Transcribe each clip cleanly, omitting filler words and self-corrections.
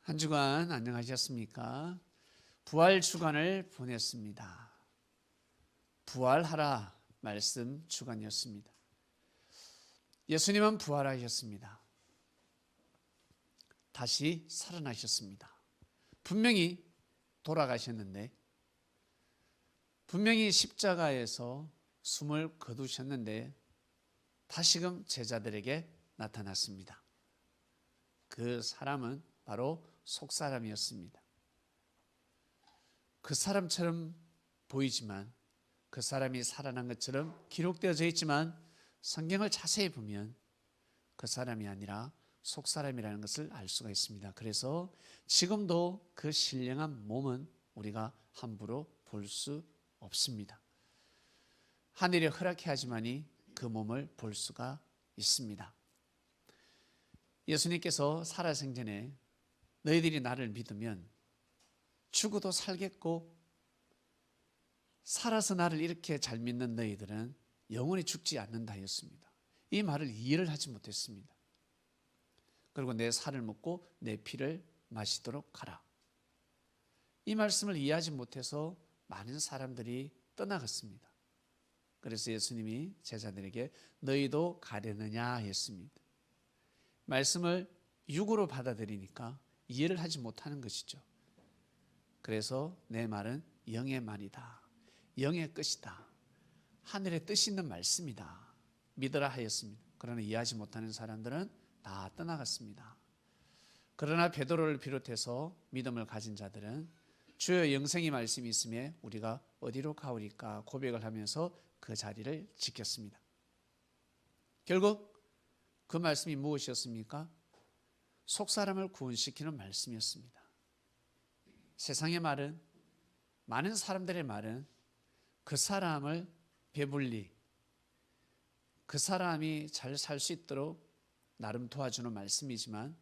한 주간 안녕하셨습니까? 부활 주간을 보냈습니다. 부활하라 말씀 주간이었습니다. 예수님은 부활하셨습니다. 다시 살아나셨습니다. 분명히 돌아가셨는데, 분명히 십자가에서 숨을 거두셨는데 다시금 제자들에게 나타났습니다. 그 사람은 바로 속사람이었습니다. 그 사람처럼 보이지만, 그 사람이 살아난 것처럼 기록되어져 있지만, 성경을 자세히 보면 그 사람이 아니라 속사람이라는 것을 알 수가 있습니다. 그래서 지금도 그 신령한 몸은 우리가 함부로 볼 수 없습니다. 하늘이 허락해 하지만이 그 몸을 볼 수가 있습니다. 예수님께서 살아생전에 너희들이 나를 믿으면 죽어도 살겠고, 살아서 나를 이렇게 잘 믿는 너희들은 영원히 죽지 않는다 했습니다. 이 말을 이해를 하지 못했습니다. 그리고 내 살을 먹고 내 피를 마시도록 하라. 이 말씀을 이해하지 못해서 많은 사람들이 떠나갔습니다. 그래서 예수님이 제자들에게 너희도 가려느냐 했습니다. 말씀을 육으로 받아들이니까 이해를 하지 못하는 것이죠. 그래서 내 말은 영의 말이다, 영의 끝이다, 하늘의 뜻이 있는 말씀이다 믿으라 하였습니다. 그러나 이해하지 못하는 사람들은 다 떠나갔습니다. 그러나 베드로를 비롯해서 믿음을 가진 자들은 주의 영생의 말씀이 있음에 우리가 어디로 가오리까 고백을 하면서 그 자리를 지켰습니다. 결국 그 말씀이 무엇이었습니까? 속사람을 구원시키는 말씀이었습니다. 세상의 말은, 많은 사람들의 말은 그 사람을 배불리, 그 사람이 잘 살 수 있도록 나름 도와주는 말씀이지만,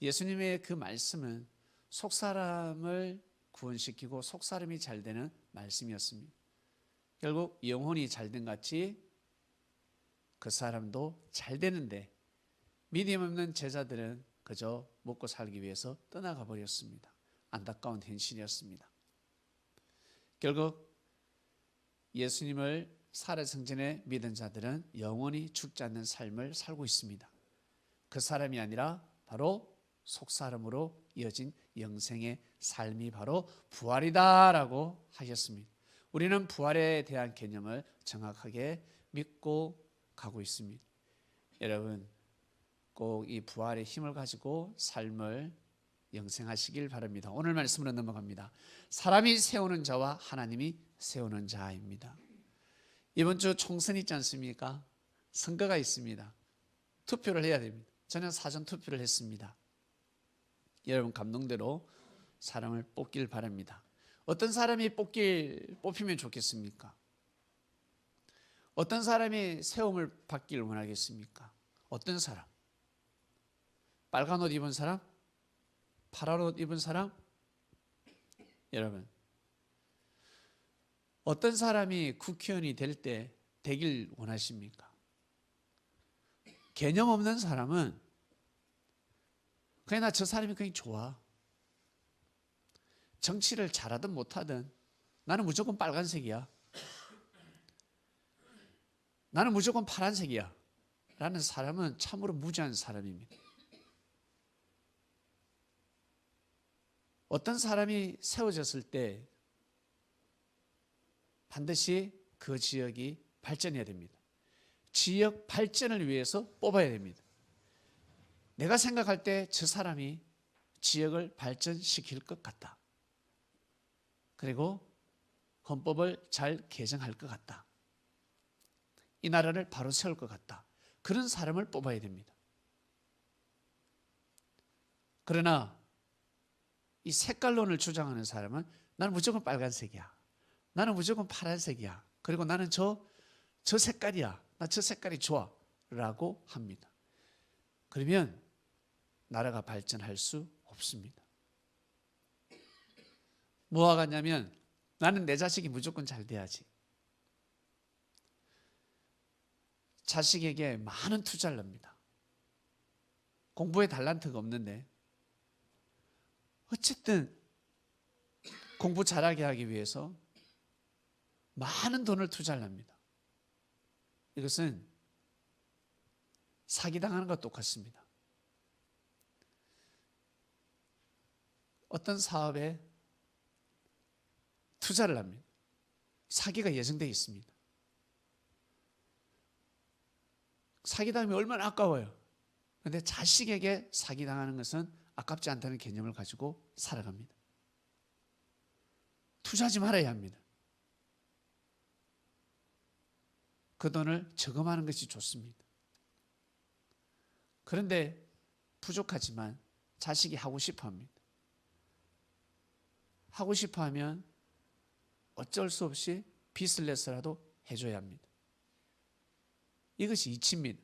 예수님의 그 말씀은 속사람을 구원시키고 속사람이 잘 되는 말씀이었습니다. 결국 영혼이 잘된 같이 그 사람도 잘 되는데, 믿음 없는 제자들은 그저 먹고 살기 위해서 떠나가 버렸습니다. 안타까운 현실이었습니다. 결국 예수님을 살아생전에 믿은 자들은 영원히 죽지 않는 삶을 살고 있습니다. 그 사람이 아니라 바로 속사람으로 이어진 영생의 삶이 바로 부활이다라고 하셨습니다. 우리는 부활에 대한 개념을 정확하게 믿고 가고 있습니다. 여러분, 꼭 이 부활의 힘을 가지고 삶을 영생하시길 바랍니다. 오늘 말씀으로 넘어갑니다. 사람이 세우는 자와 하나님이 세우는 자입니다. 이번 주 총선 있지 않습니까? 선거가 있습니다. 투표를 해야 됩니다. 저는 사전 투표를 했습니다. 여러분 감동대로 사람을 뽑길 바랍니다. 어떤 사람이 뽑히면 좋겠습니까? 어떤 사람이 세움을 받기를 원하겠습니까? 어떤 사람? 빨간 옷 입은 사람? 파란 옷 입은 사람? 여러분, 어떤 사람이 국회의원이 되길 원하십니까? 개념 없는 사람은 그냥 저 사람이 그냥 좋아. 정치를 잘하든 못하든 나는 무조건 빨간색이야, 나는 무조건 파란색이야 라는 사람은 참으로 무지한 사람입니다. 어떤 사람이 세워졌을 때 반드시 그 지역이 발전해야 됩니다. 지역 발전을 위해서 뽑아야 됩니다. 내가 생각할 때 저 사람이 지역을 발전시킬 것 같다, 그리고 헌법을 잘 개정할 것 같다, 이 나라를 바로 세울 것 같다, 그런 사람을 뽑아야 됩니다. 그러나 이 색깔론을 주장하는 사람은 나는 무조건 빨간색이야, 나는 무조건 파란색이야, 그리고 나는 저 색깔이야, 나 저 색깔이 좋아 라고 합니다. 그러면 나라가 발전할 수 없습니다. 뭐와 같냐면, 나는 내 자식이 무조건 잘 돼야지, 자식에게 많은 투자를 합니다. 공부에 달란트가 없는데 어쨌든 공부 잘하게 하기 위해서 많은 돈을 투자를 합니다. 이것은 사기당하는 것과 똑같습니다. 어떤 사업에 투자를 합니다. 사기가 예정되어 있습니다. 사기당하면 얼마나 아까워요. 그런데 자식에게 사기당하는 것은 아깝지 않다는 개념을 가지고 살아갑니다. 투자하지 말아야 합니다. 그 돈을 저금하는 것이 좋습니다. 그런데 부족하지만 자식이 하고 싶어 합니다. 하고 싶어 하면 어쩔 수 없이 빚을 내서라도 해줘야 합니다. 이것이 이치입니다.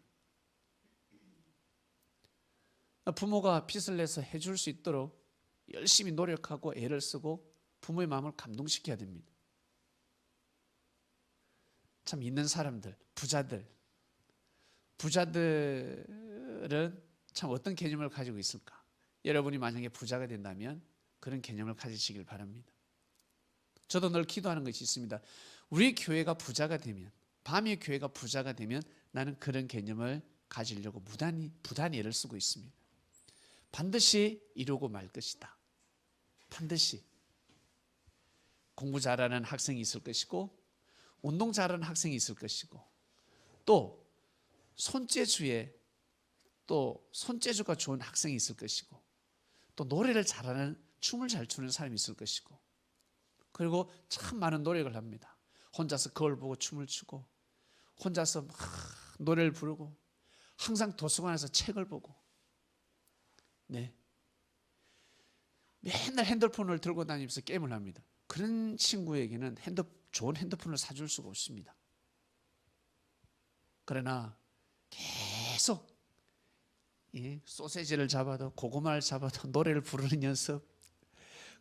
부모가 빚을 내서 해줄 수 있도록 열심히 노력하고 애를 쓰고 부모의 마음을 감동시켜야 됩니다. 참 있는 사람들, 부자들은 참 어떤 개념을 가지고 있을까? 여러분이 만약에 부자가 된다면 그런 개념을 가지시길 바랍니다. 저도 늘 기도하는 것이 있습니다. 우리 교회가 부자가 되면, 밤의 교회가 부자가 되면 나는 그런 개념을 가지려고 부단히 애를 쓰고 있습니다. 반드시 이루고 말 것이다. 반드시. 공부 잘하는 학생이 있을 것이고 운동 잘하는 학생이 있을 것이고 또 손재주가 좋은 학생이 있을 것이고 또 노래를 잘하는 춤을 잘 추는 사람이 있을 것이고 그리고 참 많은 노력을 합니다. 혼자서 거울 보고 춤을 추고 혼자서 막 노래를 부르고 항상 도서관에서 책을 보고 네. 맨날 핸드폰을 들고 다니면서 게임을 합니다. 그런 친구에게는 좋은 핸드폰을 사줄 수가 없습니다. 그러나 계속 소세지를 잡아도 고구마를 잡아도 노래를 부르는 연습,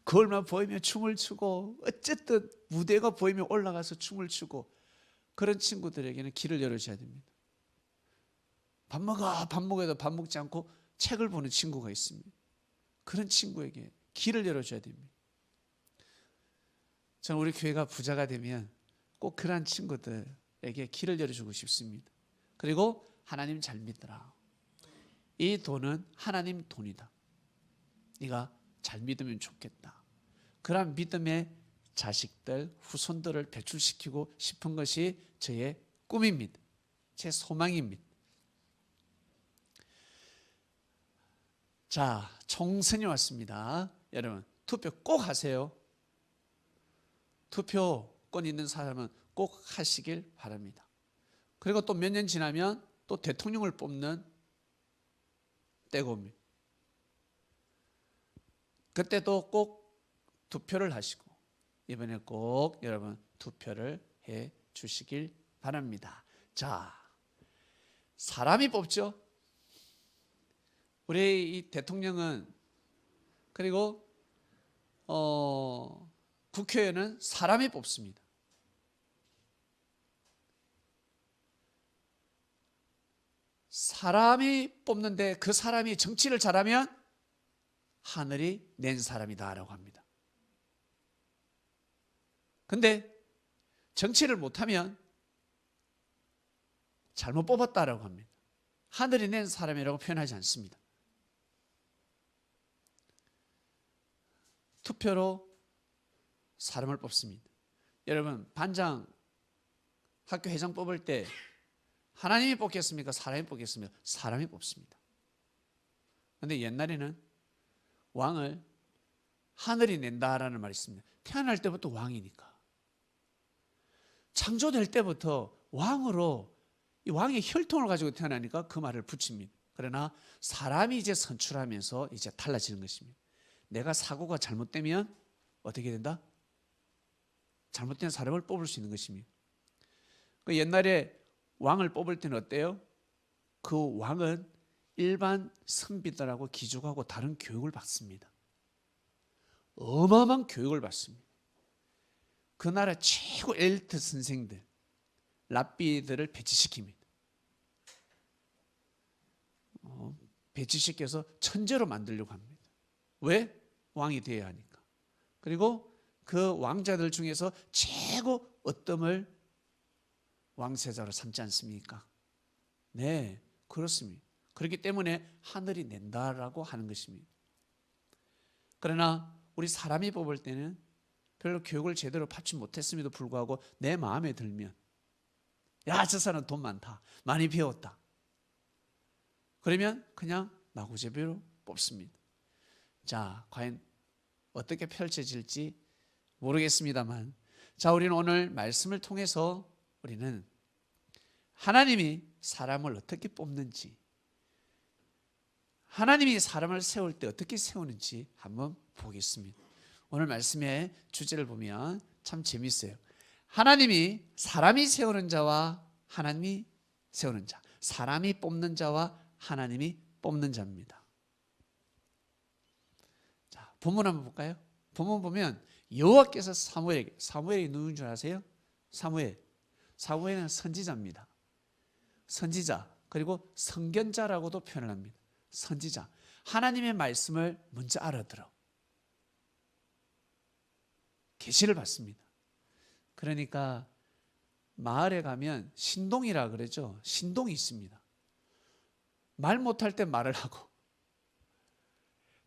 거울만 보이면 춤을 추고 어쨌든 무대가 보이면 올라가서 춤을 추고 그런 친구들에게는 길을 열어줘야 됩니다. 밥 먹어도 밥 먹지 않고 책을 보는 친구가 있습니다. 그런 친구에게 길을 열어줘야 됩니다. 저는 우리 교회가 부자가 되면 꼭 그런 친구들에게 길을 열어주고 싶습니다. 그리고 하나님 잘 믿더라. 이 돈은 하나님 돈이다. 네가 잘 믿으면 좋겠다. 그런 믿음의 자식들, 후손들을 배출시키고 싶은 것이 저의 꿈입니다. 제 소망입니다. 자, 총선이 왔습니다. 여러분, 투표 꼭 하세요. 투표권 있는 사람은 꼭 하시길 바랍니다. 그리고 또 몇 년 지나면 또 대통령을 뽑는 때가 옵니다. 그때도 꼭 투표를 하시고 이번에 꼭 여러분 투표를 해 주시길 바랍니다. 자, 사람이 뽑죠. 우리 이 대통령은 그리고 국회의원은 사람이 뽑습니다. 사람이 뽑는데 그 사람이 정치를 잘하면 하늘이 낸 사람이다라고 합니다. 근데 정치를 못하면 잘못 뽑았다라고 합니다. 하늘이 낸 사람이라고 표현하지 않습니다. 투표로 사람을 뽑습니다. 여러분, 반장, 학교 회장 뽑을 때 하나님이 뽑겠습니까? 사람이 뽑겠습니까? 사람이 뽑습니다. 그런데 옛날에는 왕을 하늘이 낸다라는 말이 있습니다. 태어날 때부터 왕이니까. 창조될 때부터 왕으로 이 왕의 혈통을 가지고 태어나니까 그 말을 붙입니다. 그러나 사람이 이제 선출하면서 이제 달라지는 것입니다. 내가 사고가 잘못되면 어떻게 된다? 잘못된 사람을 뽑을 수 있는 것입니다. 그 옛날에 왕을 뽑을 때는 어때요? 그 왕은 일반 선비들하고 귀족하고 다른 교육을 받습니다. 어마어마한 교육을 받습니다. 그 나라 최고 엘리트 선생들, 랍비들을 배치시킵니다. 배치시켜서 천재로 만들려고 합니다. 왜? 왕이 되어야 하니까. 그리고 그 왕자들 중에서 최고 어뜸을 왕세자로 삼지 않습니까? 네, 그렇습니다. 그렇기 때문에 하늘이 낸다라고 하는 것입니다. 그러나 우리 사람이 뽑을 때는 별로 교육을 제대로 받지 못했음에도 불구하고 내 마음에 들면, 야, 저 사람 돈 많다, 많이 배웠다, 그러면 그냥 마구잡이로 뽑습니다. 자, 과연 어떻게 펼쳐질지 모르겠습니다만, 자, 우리는 오늘 말씀을 통해서 우리는 하나님이 사람을 어떻게 뽑는지, 하나님이 사람을 세울 때 어떻게 세우는지 한번 보겠습니다. 오늘 말씀의 주제를 보면 참 재밌어요. 하나님이 사람이 세우는 자와 하나님이 세우는 자, 사람이 뽑는 자와 하나님이 뽑는 자입니다. 자, 본문 한번 볼까요? 본문 보면 여호와께서 사무엘이 누군 줄 아세요? 사무엘은 선지자입니다. 선지자, 그리고 선견자라고도 표현을 합니다. 선지자, 하나님의 말씀을 먼저 알아들어 계시를 받습니다. 그러니까 마을에 가면 신동이라 그러죠. 신동이 있습니다. 말 못할 때 말을 하고,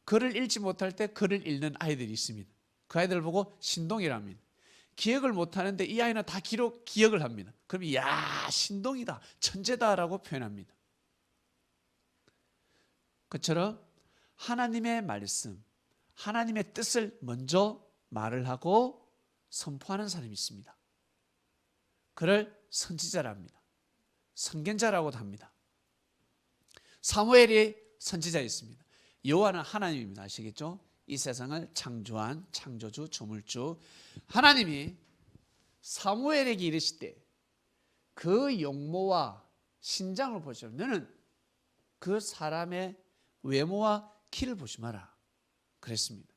글을 읽지 못할 때 글을 읽는 아이들이 있습니다. 그 아이들을 보고 신동이라 합니다. 기억을 못하는데 이 아이는 다 기억을 합니다. 그럼 야, 신동이다, 천재다라고 표현합니다. 그처럼 하나님의 말씀, 하나님의 뜻을 먼저 말을 하고 선포하는 사람이 있습니다. 그를 선지자라 합니다. 선견자라고도 합니다. 사무엘이 선지자였습니다. 여호와는 하나님입니다. 아시겠죠? 이 세상을 창조한 창조주, 조물주 하나님이 사무엘에게 이르실 때 그 용모와 신장을 보시오. 너는 그 사람의 외모와 키를 보지 마라 그랬습니다.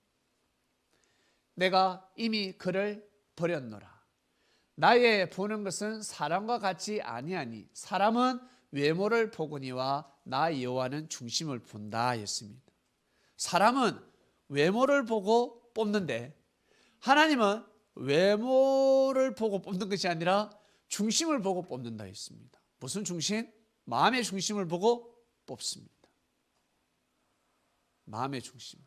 내가 이미 그를 버렸노라. 나의 보는 것은 사람과 같지 아니하니 사람은 외모를 보거니와 나 여호와는 중심을 본다 했습니다. 사람은 외모를 보고 뽑는데 하나님은 외모를 보고 뽑는 것이 아니라 중심을 보고 뽑는다 했습니다. 무슨 중심? 마음의 중심을 보고 뽑습니다. 마음의 중심.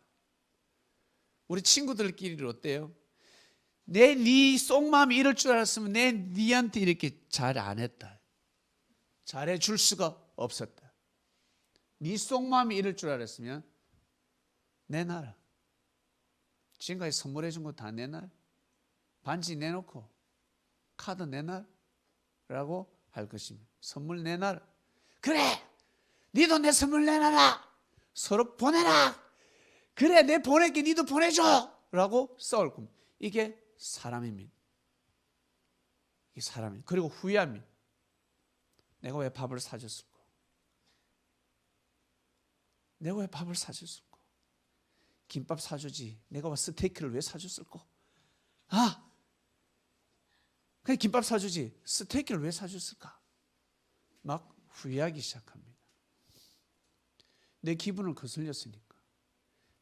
우리 친구들끼리 어때요? 네 속마음이 이럴 줄 알았으면 내 니한테 이렇게 잘 안 했다, 잘해줄 수가 없었다. 네 속마음이 이럴 줄 알았으면 내놔라. 지금까지 선물해 준 거 다 내놔라. 반지 내놓고 카드 내놔라 라고 할 것입니다. 선물 내놔라. 그래, 니도 내 선물 내놔라. 서로 보내라. 그래, 내 보낼게, 니도 보내줘 라고 싸울 겁니다. 이게 사람입니다. 이게 사람입니다. 그리고 후회합니다. 내가 왜 밥을 사줬을까? 내가 왜 밥을 사줬을까? 김밥 사주지, 내가 왜 스테이크를 왜 사줬을까? 그냥 김밥 사주지 스테이크를 왜 사줬을까? 막 후회하기 시작합니다. 내 기분을 거슬렸으니까.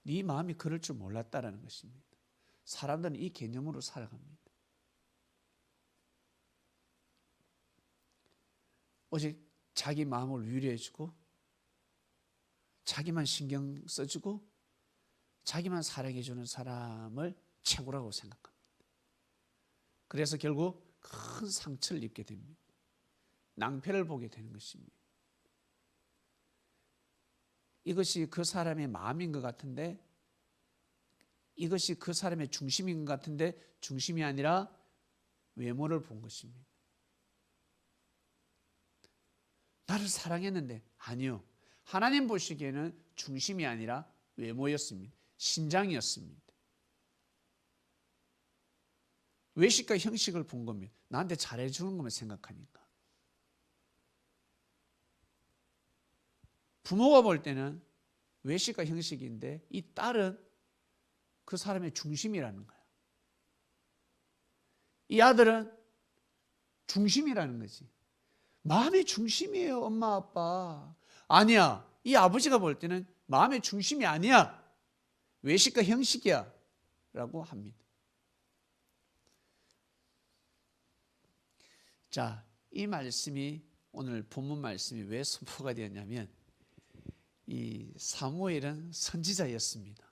네 마음이 그럴 줄 몰랐다라는 것입니다. 사람들은 이 개념으로 살아갑니다. 오직 자기 마음을 위로해주고 자기만 신경 써주고 자기만 사랑해주는 사람을 최고라고 생각합니다. 그래서 결국 큰 상처를 입게 됩니다. 낭패를 보게 되는 것입니다. 이것이 그 사람의 마음인 것 같은데, 이것이 그 사람의 중심인 것 같은데 중심이 아니라 외모를 본 것입니다. 나를 사랑했는데 아니요, 하나님 보시기에는 중심이 아니라 외모였습니다. 신장이었습니다. 외식과 형식을 본 겁니다. 나한테 잘해주는 것만 생각하니까. 부모가 볼 때는 외식과 형식인데 이 딸은 그 사람의 중심이라는 거야. 이 아들은 중심이라는 거지. 마음의 중심이에요, 엄마 아빠. 아니야, 이 아버지가 볼 때는 마음의 중심이 아니야. 외식과 형식이야 라고 합니다. 자, 이 말씀이 오늘 본문 말씀이 왜 선포가 되었냐면 이 사무엘은 선지자였습니다.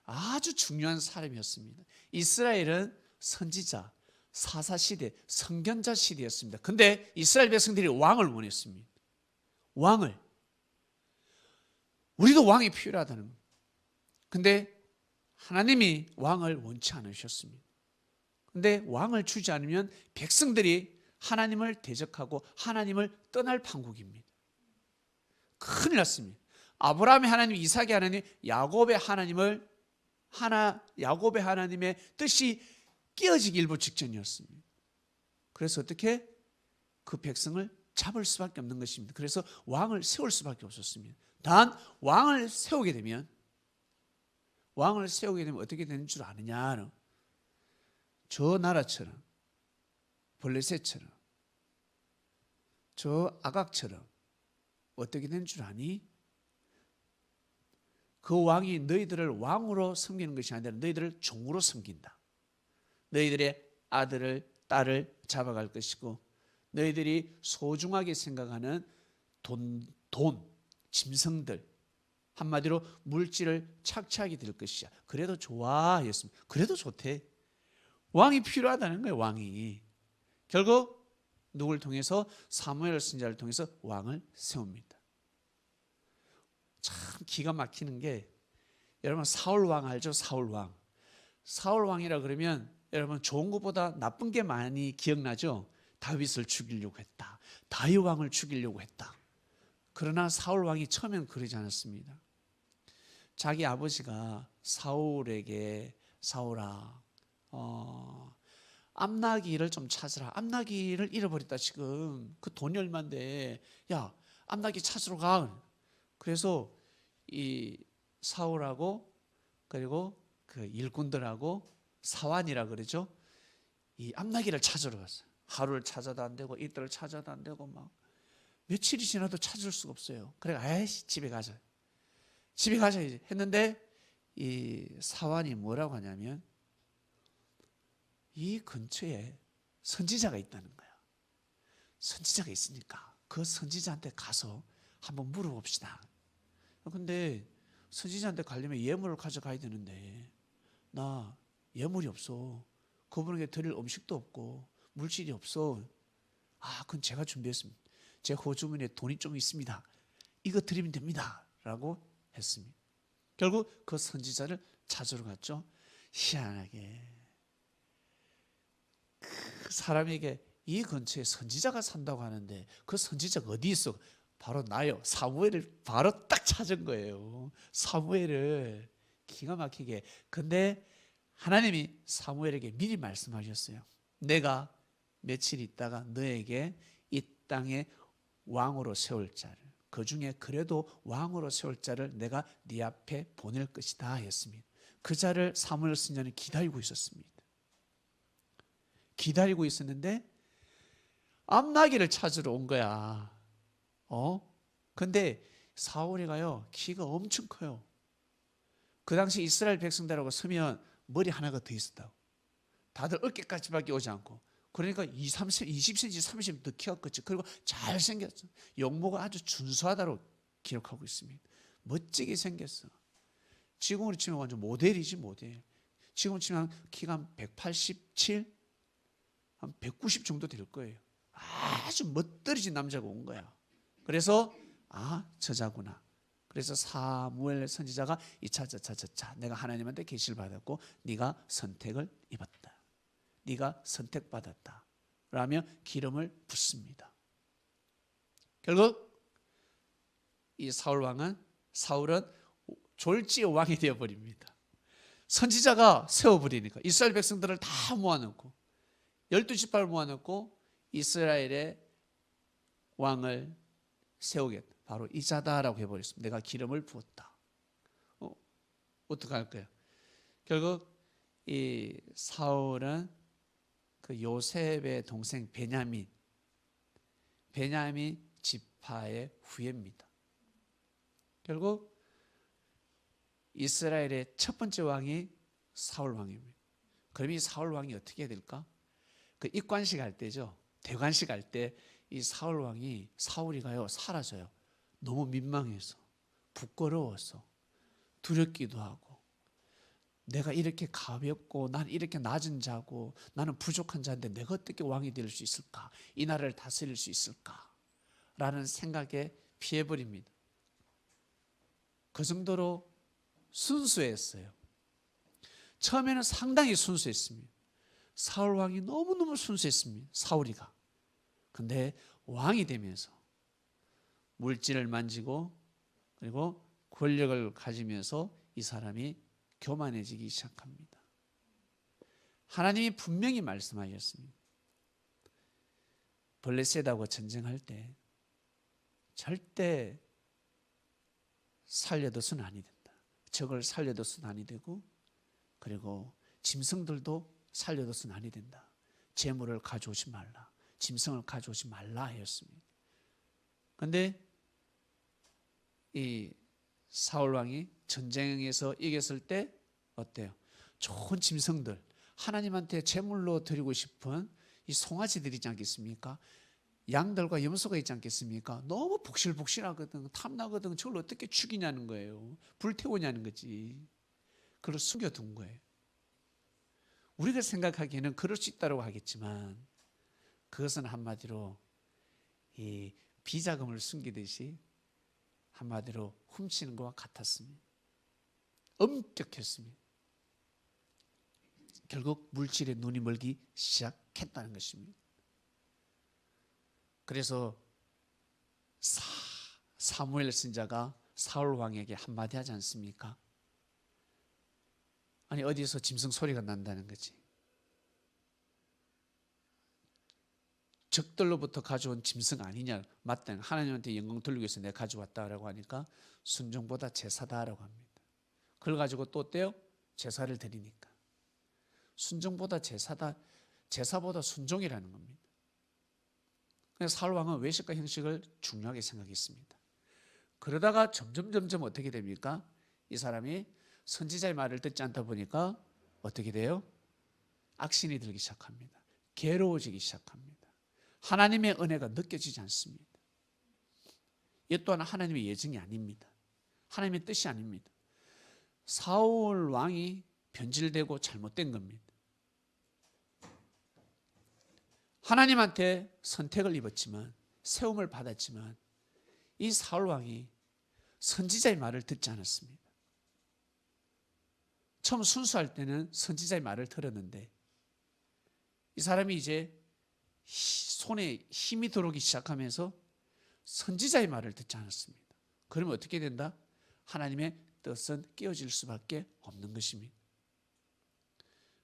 아주 중요한 사람이었습니다. 이스라엘은 선지자, 사사시대, 선견자 시대였습니다. 근데 이스라엘 백성들이 왕을 원했습니다. 왕을. 우리도 왕이 필요하다는 거예요. 근데 하나님이 왕을 원치 않으셨습니다. 근데 왕을 주지 않으면 백성들이 하나님을 대적하고 하나님을 떠날 판국입니다. 큰일 났습니다. 아브라함의 하나님, 이삭의 하나님, 야곱의 하나님의 뜻이 깨어지기 일보 직전이었습니다. 그래서 어떻게 그 백성을 잡을 수밖에 없는 것입니다. 그래서 왕을 세울 수밖에 없었습니다. 단 왕을 세우게 되면 어떻게 되는 줄 아느냐? 저 나라처럼, 블레셋처럼, 저 아각처럼 어떻게 되는 줄 아니? 그 왕이 너희들을 왕으로 섬기는 것이 아니라 너희들을 종으로 섬긴다. 너희들의 아들을, 딸을 잡아갈 것이고 너희들이 소중하게 생각하는 돈, 짐승들, 한마디로 물질을 착취하게 될 것이야. 그래도 좋아 했습니다. 그래도 좋대. 왕이 필요하다는 거예요. 왕이. 결국 누굴 통해서? 사무엘 선지자를 통해서 왕을 세웁니다. 참 기가 막히는 게 여러분 사울 왕 알죠? 사울 왕. 사울 왕이라 그러면 여러분 좋은 것보다 나쁜 게 많이 기억나죠? 다윗을 죽이려고 했다. 다윗 왕을 죽이려고 했다. 그러나 사울 왕이 처음엔 그러지 않았습니다. 자기 아버지가 사울에게 사울아 암나기를 좀 찾으라. 암나기를 잃어버렸다 지금. 그 돈이 얼만데 야 암나기 찾으러 가. 그래서 이 사울하고 그리고 그 일꾼들하고 사환이라 그러죠. 이 암나기를 찾으러 갔어요. 하루를 찾아도 안 되고 이틀을 찾아도 안 되고 막 며칠이 지나도 찾을 수가 없어요. 그래 아이씨 집에 가자 했는데 이 사환이 뭐라고 하냐면 이 근처에 선지자가 있다는 거야. 선지자가 있으니까 그 선지자한테 가서 한번 물어봅시다. 근데 선지자한테 가려면 예물을 가져가야 되는데 나 예물이 없어. 그분에게 드릴 음식도 없고 물질이 없어. 그건 제가 준비했습니다. 제 호주머니에 돈이 좀 있습니다. 이거 드리면 됩니다. 라고 했습니다. 결국 그 선지자를 찾으러 갔죠. 희한하게 그 사람에게 이 근처에 선지자가 산다고 하는데 그 선지자가 어디 있어? 바로 나요. 사무엘을 바로 딱 찾은 거예요. 사무엘을 기가 막히게. 근데 하나님이 사무엘에게 미리 말씀하셨어요. 내가 며칠 있다가 너에게 이 땅에 왕으로 세울 자를, 그 중에 그래도 왕으로 세울 자를 내가 네 앞에 보낼 것이다 했습니다. 그 자를 사무엘 선지자는 기다리고 있었습니다. 기다리고 있었는데 암나기를 찾으러 온 거야. 근데 사울이가요 키가 엄청 커요. 그 당시 이스라엘 백성들하고 서면 머리 하나가 더 있었다고. 다들 어깨까지밖에 오지 않고. 그러니까 20cm, 30cm 더 키가 컸죠. 그리고 잘생겼어. 용모가 아주 준수하다로 기록하고 있습니다. 멋지게 생겼어. 지금으로 치면 완전 모델이지 모델. 지금 치면 키가 한 187, 한 190 정도 될 거예요. 아주 멋들어진 남자가 온 거야. 그래서 저자구나. 그래서 사무엘 선지자가 자 내가 하나님한테 계시를 받았고 네가 선택을 입었다. 네가 선택받았다. 라며 기름을 붓습니다. 결국 이 사울은 졸지의 왕이 되어버립니다. 선지자가 세워버리니까 이스라엘 백성들을 다 모아놓고 12지파를 모아놓고 이스라엘의 왕을 세우겠다. 바로 이 자다라고 해버렸습니다. 내가 기름을 부었다. 어떻게 할까요? 결국 이 사울은 그 요셉의 동생 베냐민 지파의 후예입니다. 결국 이스라엘의 첫 번째 왕이 사울 왕입니다. 그럼 이 사울 왕이 어떻게 해야 될까? 그 입관식 할 때죠. 대관식 할 때 이 사울 왕이 사울이가요 사라져요. 너무 민망해서, 부끄러워서, 두렵기도 하고, 내가 이렇게 가볍고 난 이렇게 낮은 자고 나는 부족한 자인데 내가 어떻게 왕이 될 수 있을까? 이 나라를 다스릴 수 있을까? 라는 생각에 피해버립니다. 그 정도로 순수했어요. 처음에는 상당히 순수했습니다. 사울 왕이 너무너무 순수했습니다. 사울이가. 근데 왕이 되면서 물질을 만지고 그리고 권력을 가지면서 이 사람이 교만해지기 시작합니다. 하나님이 분명히 말씀하셨습니다. 블레셋하고 전쟁할 때 절대 살려둬서는 아니 된다. 적을 살려둬서는 아니 되고, 그리고 짐승들도 살려둬서는 아니 된다. 재물을 가져오지 말라, 짐승을 가져오지 말라 하였습니다. 그런데 이 사울 왕이 전쟁에서 이겼을 때 어때요? 좋은 짐승들, 하나님한테 제물로 드리고 싶은 이 송아지들이 있지 않겠습니까? 양들과 염소가 있지 않겠습니까? 너무 복실복실하거든, 탐나거든. 저걸 어떻게 죽이냐는 거예요. 불태우냐는 거지. 그걸 숨겨둔 거예요. 우리가 생각하기에는 그럴 수 있다고 하겠지만 그것은 한마디로 이 비자금을 숨기듯이 한마디로 훔치는 것과 같았습니다. 엄격했습니다. 결국 물질에 눈이 멀기 시작했다는 것입니다. 그래서 사무엘 선지자가 사울 왕에게 한마디 하지 않습니까? 아니, 어디서 짐승 소리가 난다는 거지. 적들로부터 가져온 짐승 아니냐. 맞다, 하나님한테 영광 돌리기 위해서 내가 가져왔다라고 하니까 순종보다 제사다라고 합니다. 그걸 가지고 또 어때요? 제사를 드리니까. 순종보다 제사다, 제사보다 순종이라는 겁니다. 그래서 사울 왕은 외식과 형식을 중요하게 생각했습니다. 그러다가 점점 어떻게 됩니까? 이 사람이 선지자의 말을 듣지 않다 보니까 어떻게 돼요? 악신이 들기 시작합니다. 괴로워지기 시작합니다. 하나님의 은혜가 느껴지지 않습니다. 이 또한 하나님의 예정이 아닙니다. 하나님의 뜻이 아닙니다. 사울 왕이 변질되고 잘못된 겁니다. 하나님한테 선택을 입었지만, 세움을 받았지만 이 사울 왕이 선지자의 말을 듣지 않았습니다. 처음 순수할 때는 선지자의 말을 들었는데 이 사람이 이제 손에 힘이 들어오기 시작하면서 선지자의 말을 듣지 않았습니다. 그러면 어떻게 된다? 하나님의 뜻은 깨어질 수밖에 없는 것입니다.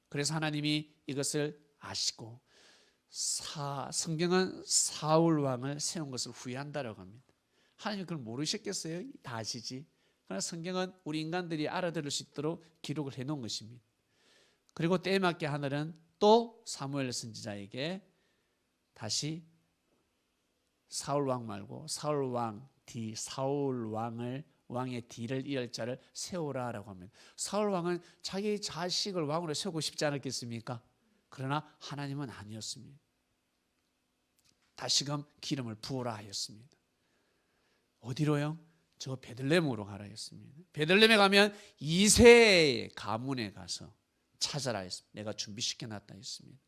그래서 하나님이 이것을 아시고 성경은 사울 왕을 세운 것을 후회한다라고 합니다. 하나님이 그걸 모르셨겠어요? 다 아시지. 그러나 성경은 우리 인간들이 알아들을 수 있도록 기록을 해놓은 것입니다. 그리고 때에 맞게 하늘은 또 사무엘 선지자에게 다시 사울 왕 말고 사울 왕의 뒤를 이을 자를 세우라라고 합니다. 사울 왕은 자기 자식을 왕으로 세우고 싶지 않았겠습니까? 그러나 하나님은 아니었습니다. 다시금 기름을 부으라 하였습니다. 어디로요? 저 베들레헴으로 가라 했습니다. 베들레헴에 가면 이새의 가문에 가서 찾아라 했습니다. 내가 준비시켜놨다 했습니다.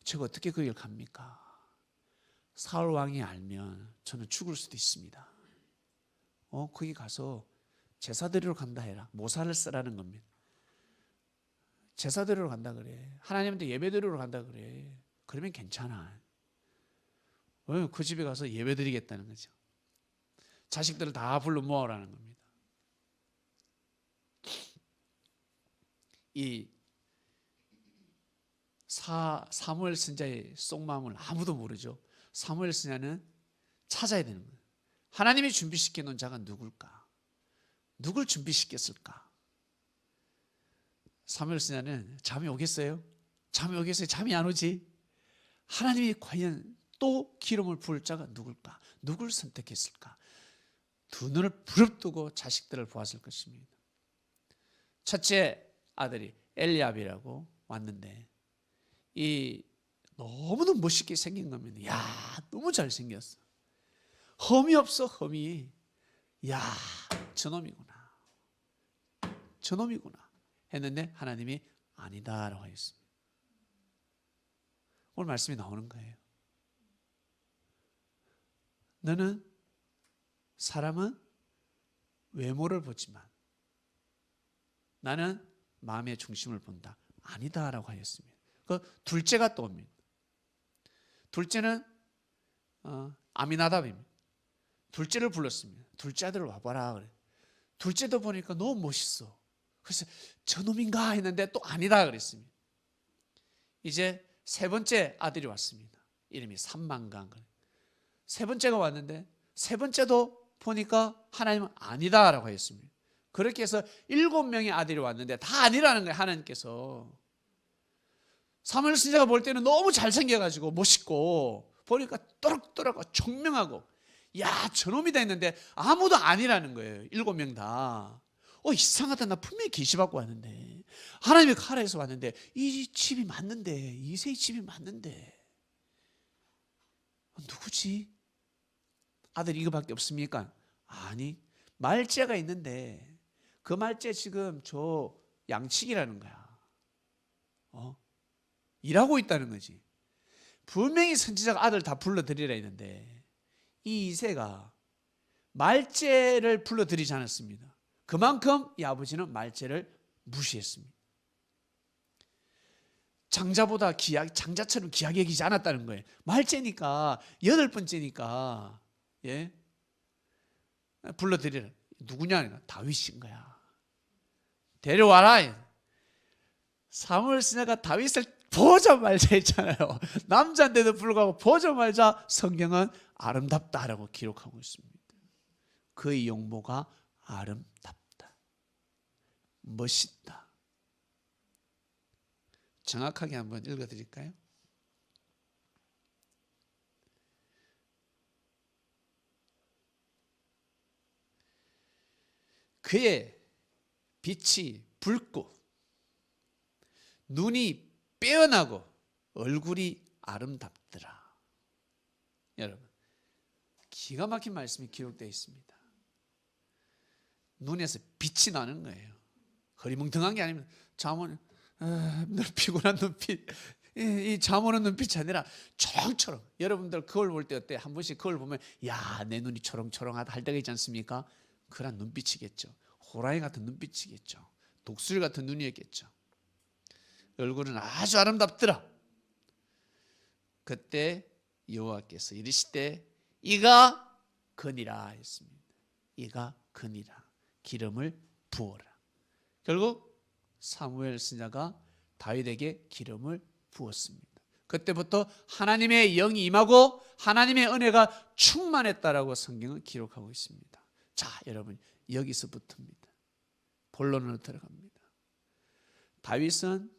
제가 어떻게 그 길 갑니까? 사울 왕이 알면 저는 죽을 수도 있습니다. 거기 가서 제사 드리러 간다 해라. 모사를 쓰라는 겁니다. 제사 드리러 간다 그래. 하나님한테 예배 드리러 간다 그래. 그러면 괜찮아. 그 집에 가서 예배 드리겠다는 거죠. 자식들을 다 불러 모으라는 겁니다. 이 사무엘 선지자의 속마음을 아무도 모르죠. 사무엘 선지자는 찾아야 되는 거예요. 하나님이 준비시켜 놓은 자가 누굴까? 누굴 준비시켰을까? 사무엘 선지자는 잠이 오겠어요? 잠이 안 오지? 하나님이 과연 또 기름을 부을 자가 누굴까? 누굴 선택했을까? 두 눈을 부릅뜨고 자식들을 보았을 것입니다. 첫째 아들이 엘리압이라고 왔는데 이 너무도 멋있게 생긴 겁니다. 야, 너무 잘생겼어. 흠이 없어, 흠이. 야, 저놈이구나. 저놈이구나. 했는데 하나님이 아니다라고 하셨습니다. 오늘 말씀이 나오는 거예요. 너는 사람은 외모를 보지만 나는 마음의 중심을 본다. 아니다라고 하였습니다. 그 둘째가 또 옵니다. 둘째는 아미나답입니다. 둘째를 불렀습니다. 둘째 아들 와봐라 그래. 둘째도 보니까 너무 멋있어. 그래서 저놈인가 했는데 또 아니다 그랬습니다. 이제 세 번째 아들이 왔습니다. 이름이 삼만강. 세 번째가 왔는데 세 번째도 보니까 하나님은 아니다라고 했습니다. 그렇게 해서 7명의 아들이 왔는데 다 아니라는 거예요. 하나님께서. 사무엘 선지자가 볼 때는 너무 잘생겨가지고 멋있고 보니까 또락또락 총명하고 야 저놈이다 했는데 아무도 아니라는 거예요. 7명 다. 이상하다. 나 분명히 계시받고 왔는데 하나님의 카라에서 왔는데 이 집이 맞는데 이세의 집이 맞는데 누구지? 아들 이거밖에 없습니까? 아니 말째가 있는데 그 말째 지금 저 양치기라는 거야. 일하고 있다는 거지. 분명히 선지자가 아들 다 불러들이라 했는데 이 이세가 말째를 불러들이지 않았습니다. 그만큼 이 아버지는 말째를 무시했습니다. 장자보다 장자처럼 귀하게 여기지 않았다는 거예요. 말째니까 8번째니까 예? 불러들이라. 누구냐? 다윗인 거야. 데려와라. 사무엘 선지자가 다윗을 보자마자 했잖아요. 남자인데도 불구하고 보자마자 성경은 아름답다라고 기록하고 있습니다. 그의 용모가 아름답다. 멋있다. 정확하게 한번 읽어드릴까요? 그의 빛이 붉고 눈이 빼어나고 얼굴이 아름답더라. 여러분 기가 막힌 말씀이 기록되어 있습니다. 눈에서 빛이 나는 거예요. 허리멍텅한 게 아니면 잠오는 피곤한 눈빛, 이 잠오는 눈빛이 아니라 초롱초롱. 여러분들 거울 볼 때 어때? 한 번씩 거울 보면 야, 내 눈이 초롱초롱하다 할 때가 있지 않습니까? 그런 눈빛이겠죠. 호랑이 같은 눈빛이겠죠. 독수리 같은 눈이었겠죠. 얼굴은 아주 아름답더라. 그때 여호와께서 이르시되 이가 그니라 했습니다. 이가 그니라. 기름을 부어라. 결국 사무엘 선지자가 다윗에게 기름을 부었습니다. 그때부터 하나님의 영이 임하고 하나님의 은혜가 충만했다라고 성경은 기록하고 있습니다. 자, 여러분 여기서부터입니다. 본론으로 들어갑니다. 다윗은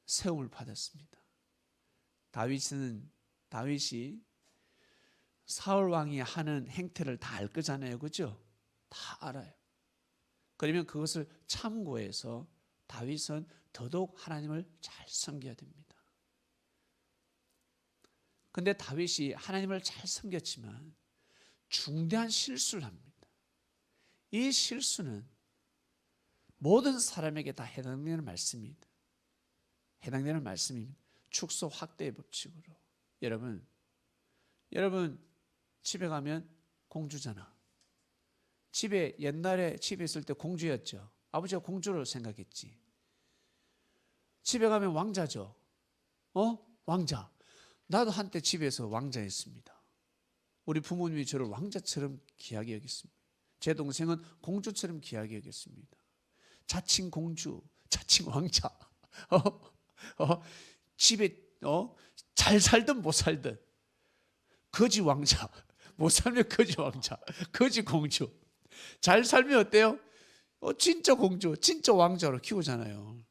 세움을 받았습니다. 다윗이 사울 왕이 하는 행태를 다 알 거잖아요. 그죠? 다 알아요. 그러면 그것을 참고해서 다윗은 더더욱 하나님을 잘 섬겨야 됩니다. 그런데 다윗이 하나님을 잘 섬겼지만 중대한 실수를 합니다. 이 실수는 모든 사람에게 다 해당되는 말씀입니다. 해당되는 말씀입니다. 축소 확대의 법칙으로. 여러분 집에 가면 공주잖아. 옛날에 집에 있을 때 공주였죠. 아버지가 공주로 생각했지. 집에 가면 왕자죠. 왕자. 나도 한때 집에서 왕자였습니다. 우리 부모님이 저를 왕자처럼 귀하게 여겼습니다. 제 동생은 공주처럼 귀하게 여겼습니다. 자칭 공주, 자칭 왕자. 집에 잘 살든 못 살든 거지 왕자, 못 살면 거지 왕자, 거지 공주. 잘 살면 어때요? 진짜 공주, 진짜 왕자로 키우잖아요.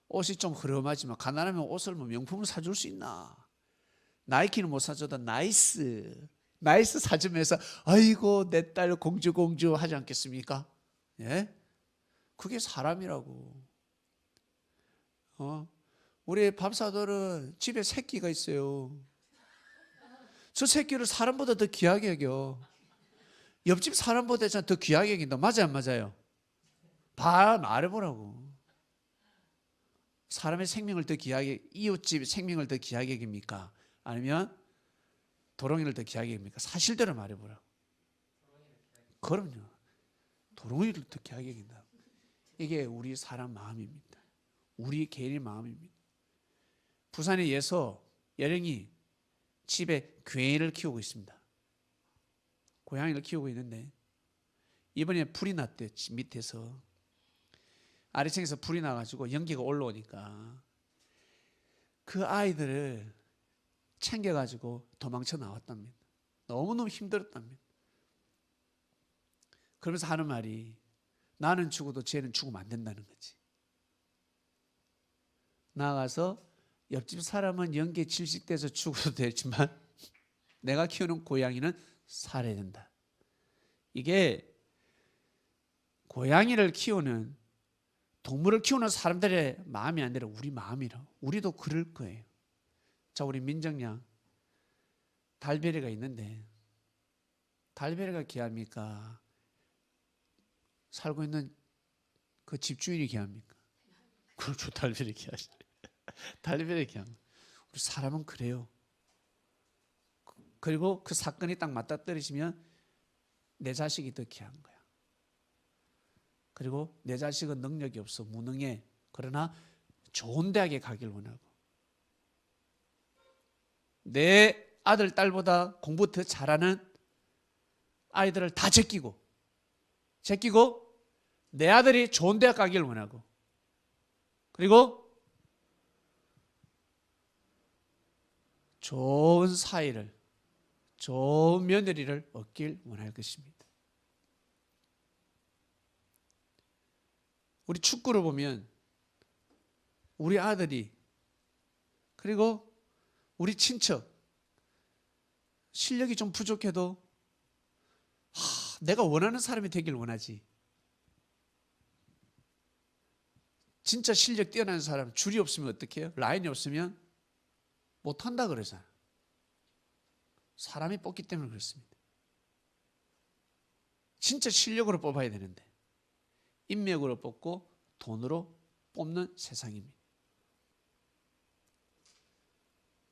옷이 좀 흐름하지만 가난하면 옷을 명품을 사줄 수 있나? 나이키는 못 사줘도 나이스 사주면서 아이고 내 딸 공주 하지 않겠습니까? 예? 그게 사람이라고. 우리 밥사들은 집에 새끼가 있어요. 저 새끼를 사람보다 더 귀하게 여겨. 옆집 사람보다 더 귀하게 여긴다. 맞아요, 안 맞아요? 말해보라고. 사람의 생명을 더 귀하게, 이웃집 생명을 더 귀하게 여깁니까? 아니면 도롱이를 더 귀하게 여깁니까? 사실대로 말해보라고. 그럼요. 도롱이를 더 귀하게 여긴다. 이게 우리 사람 마음입니다. 우리 개인의 마음입니다. 부산에 여령이 집에 괴인을 키우고 있습니다. 고양이를 키우고 있는데 이번에 불이 났대요. 집 밑에서. 아래층에서 불이 나가지고 연기가 올라오니까 그 아이들을 챙겨가지고 도망쳐 나왔답니다. 너무너무 힘들었답니다. 그러면서 하는 말이, 나는 죽어도 쟤는 죽으면 안 된다는 거지. 나가서 옆집 사람은 연기에 질식돼서 죽어도 되지만 내가 키우는 고양이는 살아야 된다. 이게 고양이를 키우는, 동물을 키우는 사람들의 마음이 아니라 우리 마음이라. 우리도 그럴 거예요. 자, 우리 민정양 달별이가 있는데 달별이가 귀합니까? 살고 있는 그 집주인이 귀합니까? 그렇죠. 달별이 귀하지. 달별이 귀합니다. 우리 사람은 그래요. 그리고 그 사건이 딱 맞닥뜨리시면 내 자식이 더 귀한 거야. 그리고 내 자식은 능력이 없어, 무능해. 그러나 좋은 대학에 가길 원하고, 내 아들, 딸보다 공부 더 잘하는 아이들을 다 제끼고 내 아들이 좋은 대학 가길 원하고, 그리고 좋은 사위를, 좋은 며느리를 얻길 원할 것입니다. 우리 축구를 보면 우리 아들이, 그리고 우리 친척 실력이 좀 부족해도 내가 원하는 사람이 되길 원하지. 진짜 실력 뛰어난 사람, 줄이 없으면 어떻게 해요? 라인이 없으면 못한다 그러잖아. 사람이 뽑기 때문에 그렇습니다. 진짜 실력으로 뽑아야 되는데 인맥으로 뽑고 돈으로 뽑는 세상입니다.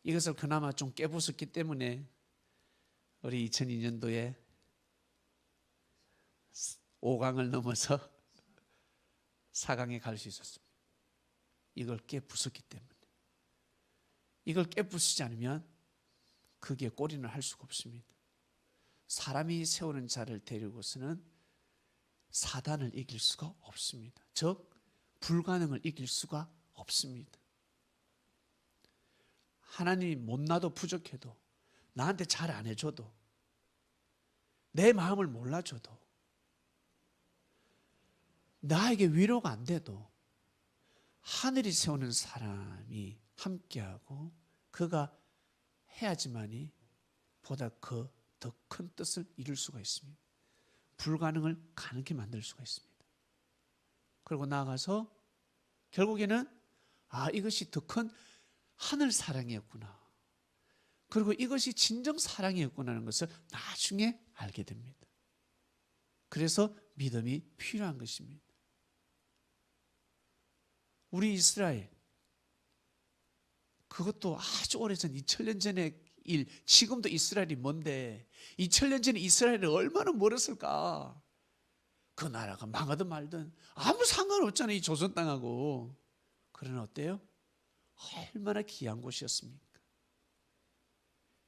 이것을 그나마 좀 깨부쉈기 때문에 우리 2002년도에 5강을 넘어서 4강에 갈 수 있었습니다. 이걸 깨부쉈기 때문에. 이걸 깨부수지 않으면 그게 골인을 할 수가 없습니다. 사람이 세우는 자를 데리고서는 사단을 이길 수가 없습니다. 즉 불가능을 이길 수가 없습니다. 하나님이 못나도 부족해도, 나한테 잘 안 해줘도, 내 마음을 몰라줘도, 나에게 위로가 안 돼도 하늘이 세우는 사람이 함께하고 그가 해야지만이 보다 더 큰 뜻을 이룰 수가 있습니다. 불가능을 가능하게 만들 수가 있습니다. 그리고 나아가서 결국에는 이것이 더 큰 하늘 사랑이었구나, 그리고 이것이 진정 사랑이었구나 하는 것을 나중에 알게 됩니다. 그래서 믿음이 필요한 것입니다. 우리 이스라엘, 그것도 아주 오래전 2000년 전의 일, 지금도 이스라엘이 뭔데 2000년 전에 이스라엘이 얼마나 멀었을까. 그 나라가 망하든 말든 아무 상관없잖아요, 이 조선 땅하고. 그러나 어때요? 얼마나 귀한 곳이었습니까?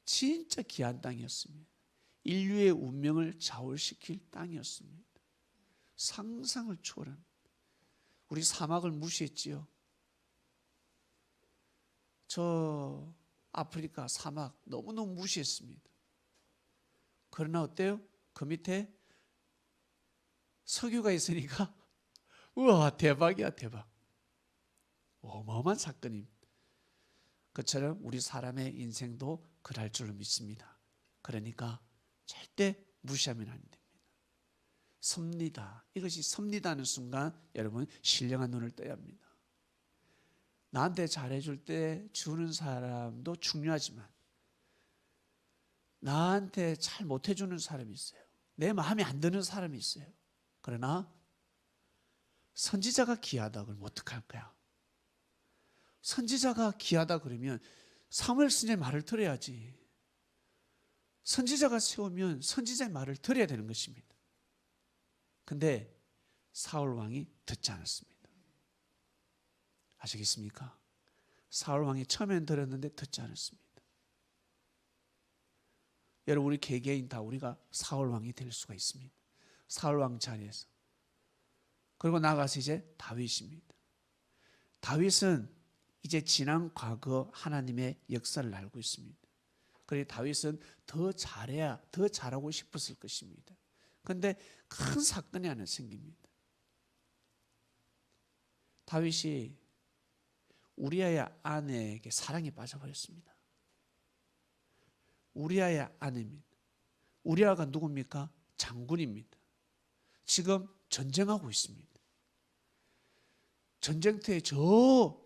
진짜 귀한 땅이었습니다. 인류의 운명을 좌우시킬 땅이었습니다. 상상을 초월한. 우리 사막을 무시했지요. 저 아프리카 사막 너무너무 무시했습니다. 그러나 어때요? 그 밑에 석유가 있으니까 우와, 대박이야, 대박. 어마어마한 사건입니다. 그처럼 우리 사람의 인생도 그럴 줄로 믿습니다. 그러니까 절대 무시하면 안 됩니다. 섭니다. 이것이 섭니다 하는 순간 여러분 신령한 눈을 떠야 합니다. 나한테 잘해줄 때 주는 사람도 중요하지만 나한테 잘 못해주는 사람이 있어요. 내 마음에 안 드는 사람이 있어요. 그러나 선지자가 귀하다 그러면 어떡할 거야? 선지자가 귀하다 그러면 사무엘 선지자의 말을 들어야지. 선지자가 세우면 선지자의 말을 들어야 되는 것입니다. 근데 사울 왕이 듣지 않았습니다. 아시겠습니까? 사울 왕이 처음엔 들었는데 듣지 않았습니다. 여러분 우리 개개인 다 우리가 사울 왕이 될 수가 있습니다. 사울 왕 자리에서. 그리고 나가서 이제 다윗입니다. 다윗은 이제 지난 과거 하나님의 역사를 알고 있습니다. 그래서 다윗은 더 잘해야 더 잘하고 싶었을 것입니다. 그런데 큰 사건이 하나 생깁니다. 다윗이 우리아의 아내에게 사랑에 빠져버렸습니다. 우리아의 아내입니다. 우리아가 누굽니까? 장군입니다. 지금 전쟁하고 있습니다. 전쟁터에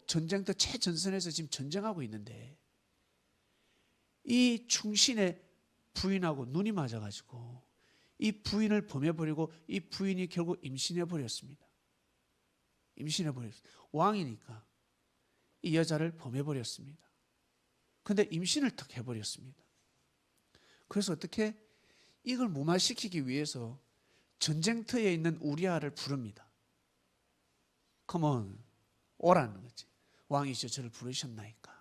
전쟁터 최전선에서 지금 전쟁하고 있는데 이 충신의 부인하고 눈이 맞아가지고 이 부인을 범해버리고 이 부인이 결국 임신해버렸습니다. 임신해버렸어요. 왕이니까 이 여자를 범해버렸습니다. 그런데 임신을 탁 해버렸습니다. 그래서 어떻게 이걸 무마시키기 위해서 전쟁터에 있는 우리아를 부릅니다. 컴온 오라는 거지. 왕이시여 저를 부르셨나이까.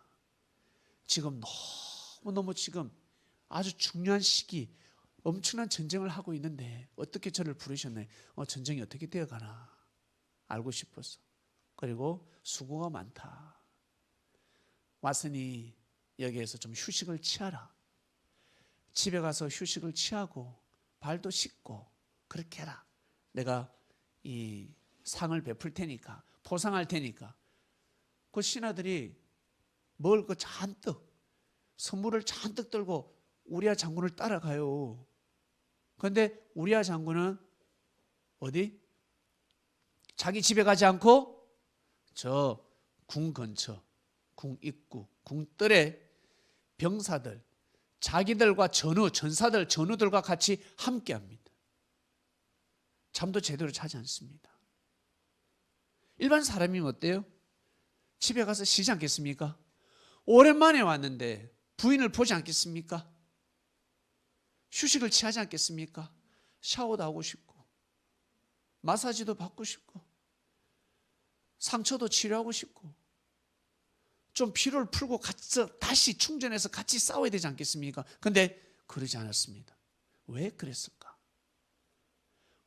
지금 너무너무 지금 아주 중요한 시기 엄청난 전쟁을 하고 있는데 어떻게 저를 부르셨나요? 전쟁이 어떻게 되어가나 알고 싶어서. 그리고 수고가 많다. 왔으니 여기에서 좀 휴식을 취하라. 집에 가서 휴식을 취하고 발도 씻고 그렇게 해라. 내가 이 상을 베풀 테니까 포상할 테니까. 그 신하들이 먹을 거 잔뜩 선물을 잔뜩 들고 우리아 장군을 따라가요. 그런데 우리아 장군은 어디? 자기 집에 가지 않고 저 궁 근처, 궁 입구, 궁 뜰에 병사들, 자기들과 전사들, 전우들과 같이 함께합니다. 잠도 제대로 자지 않습니다. 일반 사람이면 어때요? 집에 가서 쉬지 않겠습니까? 오랜만에 왔는데 부인을 보지 않겠습니까? 휴식을 취하지 않겠습니까? 샤워도 하고 싶고 마사지도 받고 싶고 상처도 치료하고 싶고 좀 피로를 풀고 다시 충전해서 같이 싸워야 되지 않겠습니까? 그런데 그러지 않았습니다. 왜 그랬을까?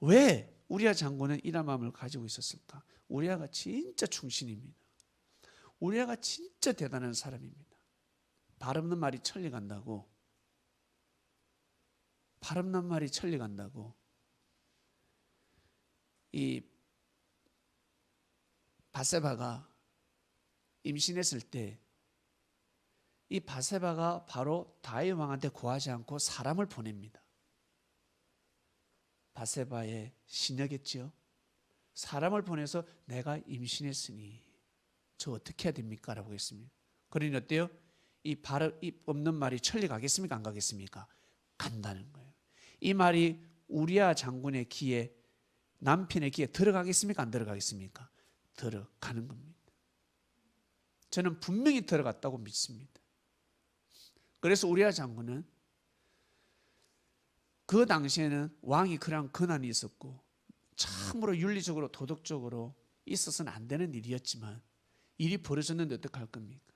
왜 우리아 장군은 이런 마음을 가지고 있었을까? 우리아가 진짜 충신입니다. 우리아가 진짜 대단한 사람입니다. 발 없는 말이 천리 간다고. 발 없는 말이 천리 간다고. 이 바세바가 임신했을 때 이 바세바가 바로 다윗 왕한테 고하지 않고 사람을 보냅니다. 바세바의 시녀겠지요. 사람을 보내서 내가 임신했으니 저 어떻게 해야 됩니까? 라고 했습니다. 그러니 어때요? 이 없는 말이 천리 가겠습니까? 안 가겠습니까? 간다는 거예요. 이 말이 우리아 장군의 귀에 남편의 귀에 들어가겠습니까? 안 들어가겠습니까? 들어가는 겁니다. 저는 분명히 들어갔다고 믿습니다. 그래서 우리아 장군은 그 당시에는 왕이 그런 권한이 있었고 참으로 윤리적으로 도덕적으로 있어서는 안 되는 일이었지만 일이 벌어졌는데 어떡할 겁니까?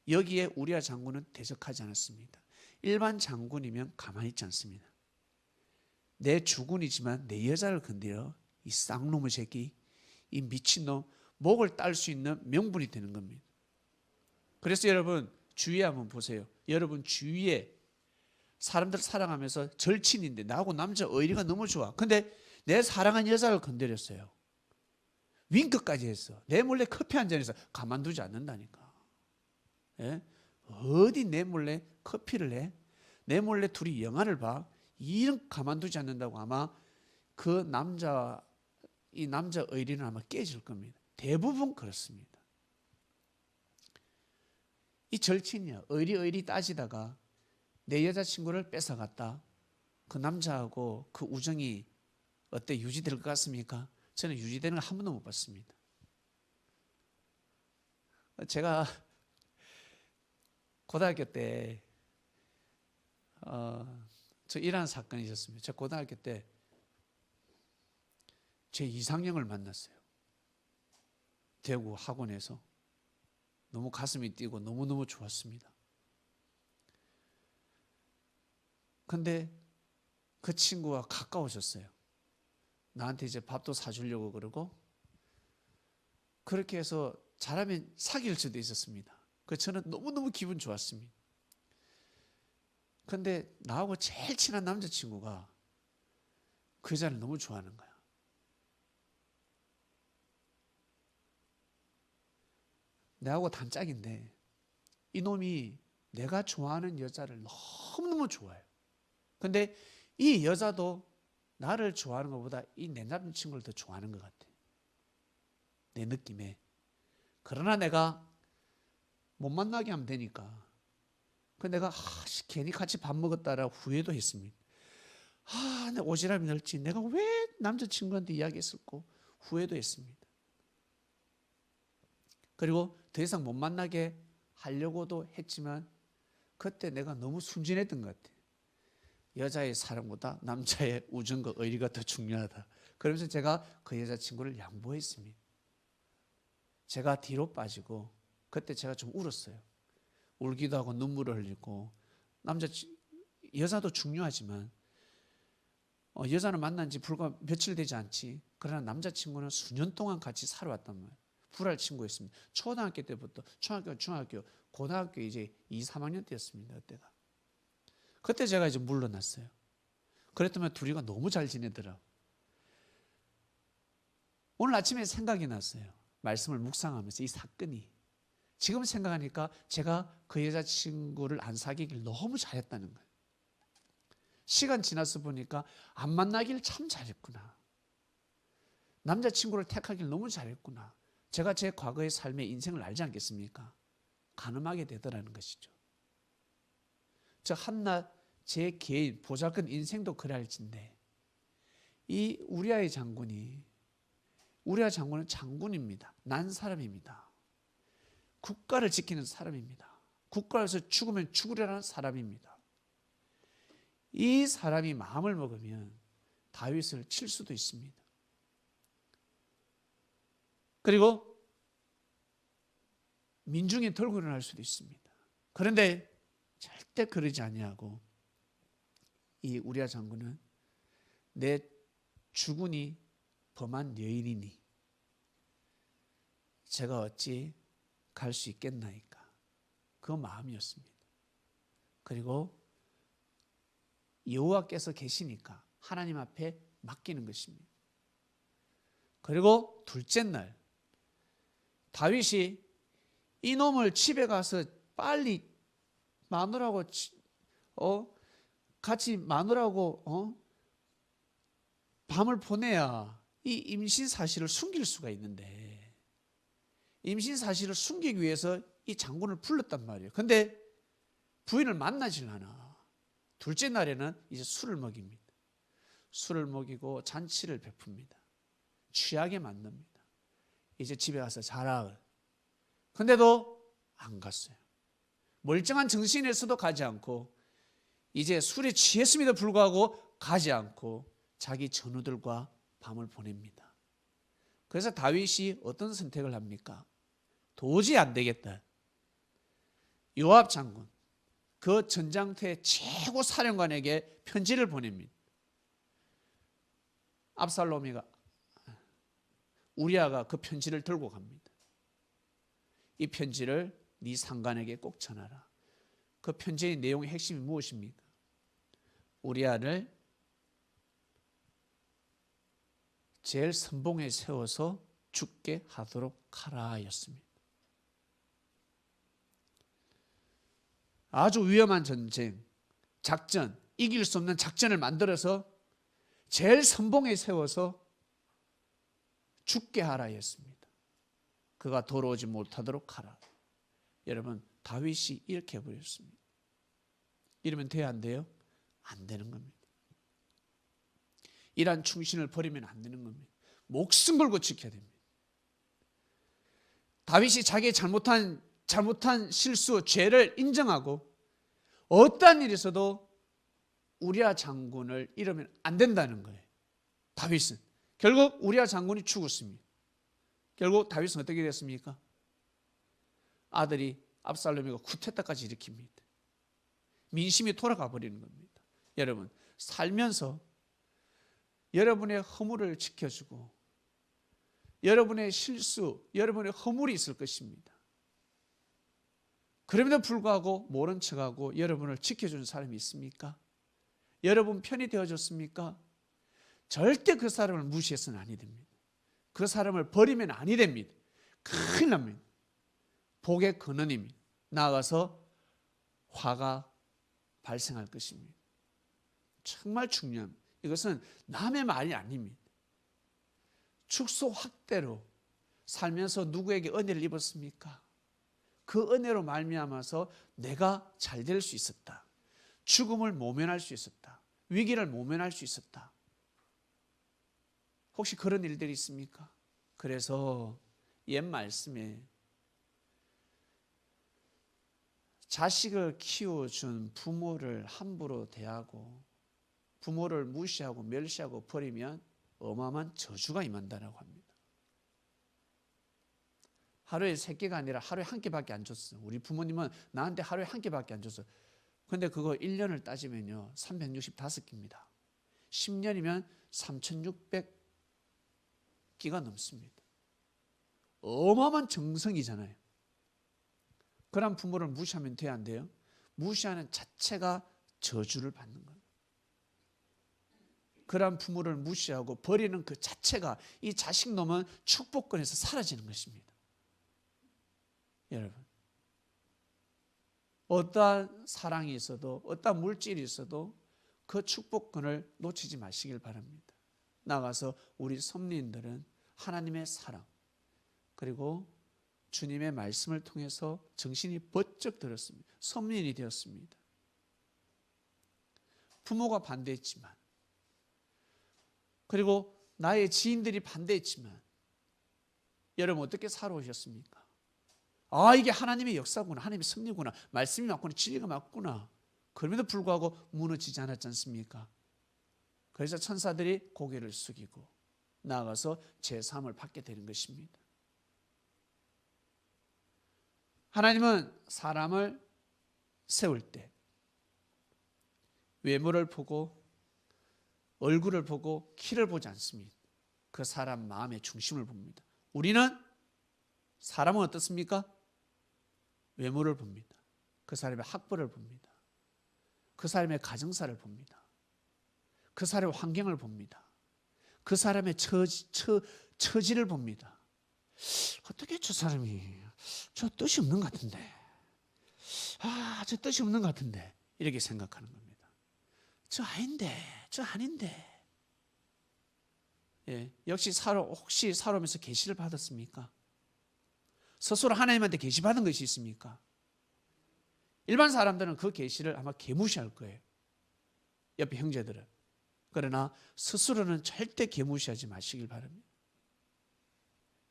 여기에 우리아 장군은 대적하지 않았습니다. 일반 장군이면 가만히 있지 않습니다. 내 주군이지만 내 여자를 건드려 이 쌍놈의 새끼, 이 미친놈, 목을 딸 수 있는 명분이 되는 겁니다. 그래서 여러분 주위에 한번 보세요. 여러분 주위에 사람들 사랑하면서 절친인데 나하고 남자 의리가 너무 좋아. 근데 내 사랑한 여자를 건드렸어요. 윙크까지 했어. 내 몰래 커피 한 잔에서 가만두지 않는다니까. 예? 어디 내 몰래 커피를 해? 내 몰래 둘이 영화를 봐? 이런 가만두지 않는다고 아마 이 남자 의리는 아마 깨질 겁니다. 대부분 그렇습니다. 이 절친이야. 의리 따지다가 내 여자친구를 뺏어갔다. 그 남자하고 그 우정이 어때? 유지될 것 같습니까? 저는 유지되는 걸 한 번도 못 봤습니다. 제가 고등학교 때 저 이러한 사건이 있었습니다. 제가 고등학교 때 제 이상형을 만났어요. 대구 학원에서. 너무 가슴이 뛰고 너무너무 좋았습니다. 근데 그 친구가 가까워졌어요. 나한테 이제 밥도 사주려고 그러고, 그렇게 해서 잘하면 사귈 수도 있었습니다. 그 저는 너무너무 기분 좋았습니다. 근데 나하고 제일 친한 남자친구가 그 여자를 너무 좋아하는 거야. 내하고 단짝인데 이놈이 내가 좋아하는 여자를 너무너무 좋아해요. 근데 이 여자도 나를 좋아하는 것보다 이 내 남자친구를 더 좋아하는 것 같아. 내 느낌에. 그러나 내가 못 만나게 하면 되니까. 그 내가 괜히 같이 밥 먹었다라 후회도 했습니다. 내 오지랖이 넓지. 내가 왜 남자친구한테 이야기했을까? 후회도 했습니다. 그리고 더 이상 못 만나게 하려고도 했지만 그때 내가 너무 순진했던 것 같아요. 여자의 사랑보다 남자의 우정과 의리가 더 중요하다. 그러면서 제가 그 여자친구를 양보했습니다. 제가 뒤로 빠지고 그때 제가 좀 울었어요. 울기도 하고 눈물을 흘리고. 여자도 중요하지만 여자는 만난 지 불과 며칠 되지 않지. 그러나 남자친구는 수년 동안 같이 살아왔단 말이에요. 불알 친구였습니다. 초등학교 때부터 중학교, 고등학교 이제 2, 3학년 때였습니다. 그때가. 그때 제가 이제 물러났어요. 그랬더니 둘이가 너무 잘 지내더라고요. 오늘 아침에 생각이 났어요. 말씀을 묵상하면서 이 사건이. 지금 생각하니까 제가 그 여자친구를 안 사귀길 너무 잘했다는 거예요. 시간 지나서 보니까 안 만나길 참 잘했구나. 남자친구를 택하길 너무 잘했구나. 제가 제 과거의 삶의 인생을 알지 않겠습니까? 가늠하게 되더라는 것이죠. 저 한낱 제 개인 보잘것 인생도 그래 할진데 이 우리아 장군은 장군입니다. 난 사람입니다. 국가를 지키는 사람입니다. 국가에서 죽으면 죽으려는 사람입니다. 이 사람이 마음을 먹으면 다윗을 칠 수도 있습니다. 그리고 민중이 들고 일어날 수도 있습니다. 그런데 절대 그러지 아니하고 이 우리아 장군은 내 주군이 범한 여인이니 제가 어찌 갈 수 있겠나이까. 그 마음이었습니다. 그리고 여호와께서 계시니까 하나님 앞에 맡기는 것입니다. 그리고 둘째 날 다윗이 이놈을 집에 가서 빨리 마누라하고 같이 마누라하고 밤을 보내야 이 임신 사실을 숨길 수가 있는데 임신 사실을 숨기기 위해서 이 장군을 불렀단 말이에요. 근데 부인을 만나질 않아. 둘째 날에는 이제 술을 먹입니다. 술을 먹이고 잔치를 베풉니다. 취하게 만듭니다. 이제 집에 가서 자라. 근데도 안 갔어요. 멀쩡한 정신에서도 가지 않고 이제 술에 취했음에도 불구하고 가지 않고 자기 전우들과 밤을 보냅니다. 그래서 다윗이 어떤 선택을 합니까? 도저히 안 되겠다. 요압 장군, 그 전장터의 최고 사령관에게 편지를 보냅니다. 압살롬이가 우리아가 그 편지를 들고 갑니다. 이 편지를 네 상관에게 꼭 전하라. 그 편지의 내용의 핵심이 무엇입니까? 우리아를 제일 선봉에 세워서 죽게 하도록 하라 였습니다. 아주 위험한 전쟁, 작전, 이길 수 없는 작전을 만들어서 제일 선봉에 세워서 죽게 하라 했습니다. 그가 돌아오지 못하도록 하라. 여러분, 다윗이 이렇게 해버렸습니다. 이러면 돼야 안 돼요? 안 되는 겁니다. 이러한 충신을 버리면 안 되는 겁니다. 목숨 걸고 지켜야 됩니다. 다윗이 자기의 잘못한 실수, 죄를 인정하고 어떠한 일이 있어도 우리아 장군을 잃으면 안 된다는 거예요. 다윗은 결국 우리아 장군이 죽었습니다. 결국 다윗은 어떻게 됐습니까? 아들이 압살롬이가 쿠데타까지 일으킵니다. 민심이 돌아가 버리는 겁니다. 여러분, 살면서 여러분의 허물을 지켜주고 여러분의 실수, 여러분의 허물이 있을 것입니다. 그럼에도 불구하고 모른 척하고 여러분을 지켜주는 사람이 있습니까? 여러분 편이 되어줬습니까? 절대 그 사람을 무시해서는 아니 됩니다. 그 사람을 버리면 아니 됩니다. 큰일 납니다. 복의 근원입니다. 나아가서 화가 발생할 것입니다. 정말 중요합니다. 이것은 남의 말이 아닙니다. 축소 확대로 살면서 누구에게 은혜를 입었습니까? 그 은혜로 말미암아서 내가 잘 될 수 있었다. 죽음을 모면할 수 있었다. 위기를 모면할 수 있었다. 혹시 그런 일들이 있습니까? 그래서 옛 말씀에 자식을 키워준 부모를 함부로 대하고 부모를 무시하고 멸시하고 버리면 어마어마한 저주가 임한다라고 합니다. 하루에 3끼가 아니라 하루에 1끼밖에 안 줬어. 우리 부모님은 나한테 하루에 1끼밖에 안 줬어. 근데 그거 1년을 따지면요 365끼입니다. 10년이면 3600끼가 넘습니다. 어마어마한 정성이잖아요. 그런 부모를 무시하면 돼야 안 돼요? 무시하는 자체가 저주를 받는 거예요. 그런 부모를 무시하고 버리는 그 자체가 이 자식놈은 축복권에서 사라지는 것입니다. 여러분, 어떠한 사랑이 있어도 어떠한 물질이 있어도 그 축복권을 놓치지 마시길 바랍니다. 나가서 우리 섭리인들은 하나님의 사랑 그리고 주님의 말씀을 통해서 정신이 번쩍 들었습니다. 섭리인이 되었습니다. 부모가 반대했지만 그리고 나의 지인들이 반대했지만 여러분 어떻게 살아오셨습니까? 아, 이게 하나님의 역사구나, 하나님의 섭리구나, 말씀이 맞구나, 진리가 맞구나. 그럼에도 불구하고 무너지지 않았지 않습니까? 그래서 천사들이 고개를 숙이고 나아가서 제사함을 받게 되는 것입니다. 하나님은 사람을 세울 때 외모를 보고 얼굴을 보고 키를 보지 않습니다. 그 사람 마음의 중심을 봅니다. 우리는 사람은 어떻습니까? 외모를 봅니다. 그 사람의 학벌을 봅니다. 그 사람의 가정사를 봅니다. 그 사람의 환경을 봅니다. 그 사람의 처지를 봅니다. 어떻게 저 사람이 저 뜻이 없는 것 같은데, 저 뜻이 없는 것 같은데 이렇게 생각하는 겁니다. 저 아닌데. 예, 역시 혹시 살아오면서 계시를 받았습니까? 스스로 하나님한테 계시 받은 것이 있습니까? 일반 사람들은 그 계시를 아마 개무시할 거예요. 옆에 형제들은. 그러나 스스로는 절대 개무시하지 마시길 바랍니다.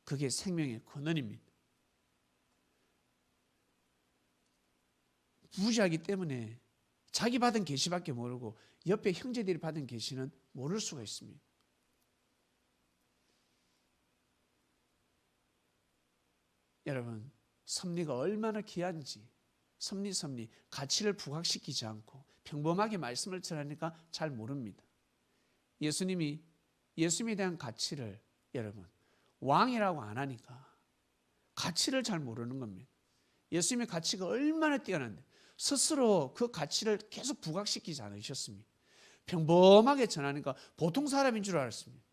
그게 생명의 근원입니다. 무시하기 때문에 자기 받은 계시밖에 모르고 옆에 형제들이 받은 계시는 모를 수가 있습니다. 여러분, 섭리가 얼마나 귀한지 섭리 가치를 부각시키지 않고 평범하게 말씀을 전하니까 잘 모릅니다. 예수님에 대한 가치를 여러분 왕이라고 안 하니까 가치를 잘 모르는 겁니다. 예수님의 가치가 얼마나 뛰어난데 스스로 그 가치를 계속 부각시키지 않으셨습니다. 평범하게 전하니까 보통 사람인 줄 알았습니다.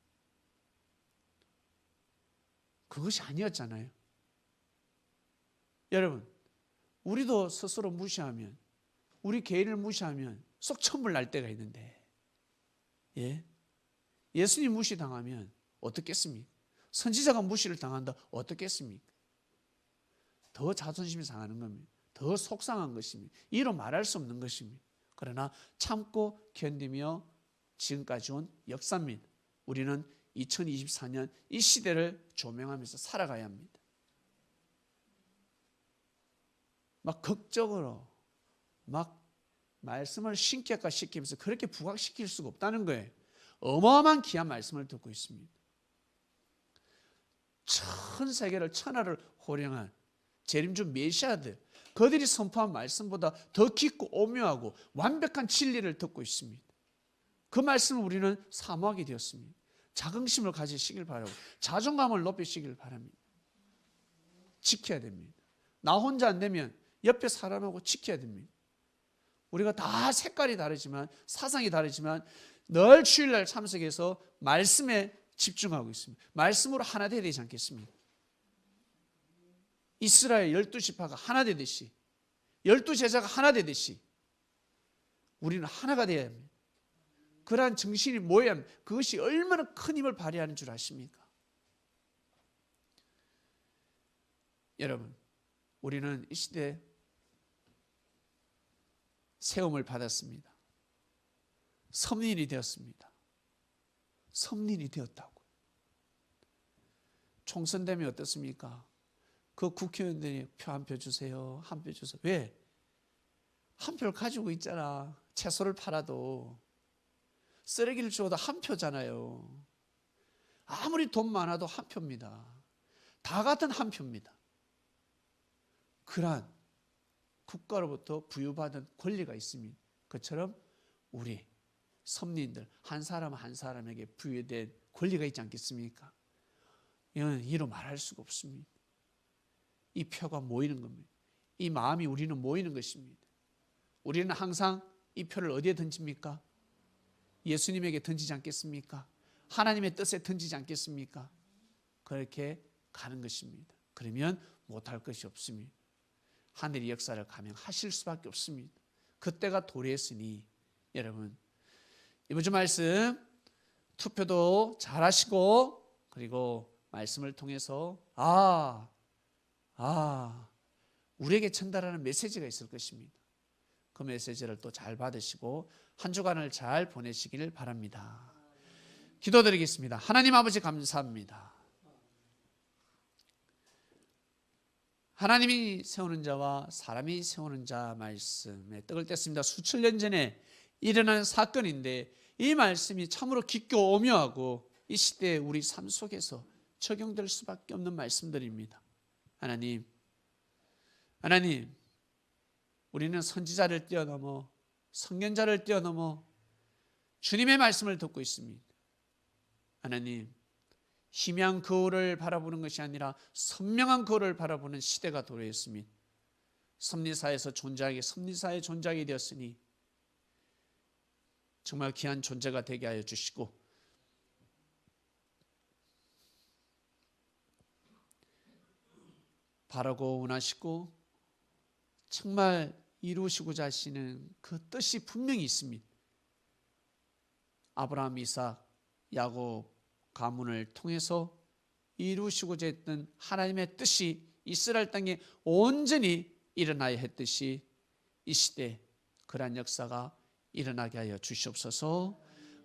그것이 아니었잖아요. 여러분, 우리도 스스로 무시하면, 우리 개인을 무시하면 쏙 천불 날 때가 있는데, 예? 예수님 무시당하면 어떻겠습니까? 선지자가 무시를 당한다 어떻겠습니까? 더 자존심이 상하는 겁니다. 더 속상한 것입니다. 이로 말할 수 없는 것입니다. 그러나 참고 견디며 지금까지 온 역사입니다. 우리는 2024년 이 시대를 조명하면서 살아가야 합니다. 막 극적으로 막 말씀을 신격화시키면서 그렇게 부각시킬 수가 없다는 거예요. 어마어마한 귀한 말씀을 듣고 있습니다. 전 세계를 천하를 호령한 재림주 메시아들, 그들이 선포한 말씀보다 더 깊고 오묘하고 완벽한 진리를 듣고 있습니다. 그 말씀을 우리는 사모하게 되었습니다. 자긍심을 가지시길 바라고 자존감을 높이시길 바랍니다. 지켜야 됩니다. 나 혼자 안 되면 옆에 사람하고 지켜야 됩니다. 우리가 다 색깔이 다르지만 사상이 다르지만 늘 주일날 참석해서 말씀에 집중하고 있습니다. 말씀으로 하나 되어야 되지 않겠습니까? 이스라엘 12지파가 하나 되듯이 12제자가 하나 되듯이 우리는 하나가 되어야 합니다. 그러한 정신이 모여야 합니다. 그것이 얼마나 큰 힘을 발휘하는 줄 아십니까? 여러분, 우리는 이 시대에 세움을 받았습니다. 섭린이 되었습니다. 섭린이 되었다고. 총선 되면 어떻습니까? 그 국회의원들이 표 한 표 주세요. 한 표 주세요. 왜? 한 표를 가지고 있잖아. 채소를 팔아도 쓰레기를 주워도 한 표잖아요. 아무리 돈 많아도 한 표입니다. 다 같은 한 표입니다. 그러한 국가로부터 부여받은 권리가 있습니다. 그처럼 우리 섭리인들 한 사람 한 사람에게 부여된 권리가 있지 않겠습니까? 이건 이로 말할 수가 없습니다. 이 표가 모이는 겁니다. 이 마음이 우리는 모이는 것입니다. 우리는 항상 이 표를 어디에 던집니까? 예수님에게 던지지 않겠습니까? 하나님의 뜻에 던지지 않겠습니까? 그렇게 가는 것입니다. 그러면 못할 것이 없습니다. 하늘의 역사를 감행하실 수밖에 없습니다. 그때가 도래했으니 여러분 이번 주 말씀 투표도 잘 하시고 그리고 말씀을 통해서 우리에게 전달하는 메시지가 있을 것입니다. 그 메시지를 또 잘 받으시고 한 주간을 잘 보내시길 바랍니다. 기도드리겠습니다. 하나님 아버지 감사합니다. 하나님이 세우는 자와 사람이 세우는 자 말씀에 떡을 뗐습니다. 수천 년 전에 일어난 사건인데 이 말씀이 참으로 깊고 오묘하고 이 시대의 우리 삶 속에서 적용될 수밖에 없는 말씀들입니다. 하나님, 우리는 선지자를 뛰어넘어 선견자를 뛰어넘어 주님의 말씀을 듣고 있습니다. 하나님, 희미한 거울을 바라보는 것이 아니라 선명한 거울을 바라보는 시대가 도래했습니다. 섭리사에서 존재하게 섭리사의 존재하게 되었으니 정말 귀한 존재가 되게 하여 주시고 바라고 원하시고 정말 이루시고자 하시는 그 뜻이 분명히 있습니다. 아브라함, 이삭, 야곱 가문을 통해서 이루시고자 했던 하나님의 뜻이 이스라엘 땅에 온전히 일어나야 했듯이 이 시대 그러한 역사가 일어나게 하여 주시옵소서.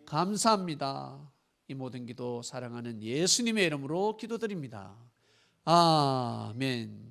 감사합니다. 이 모든 기도 사랑하는 예수님의 이름으로 기도드립니다. 아멘.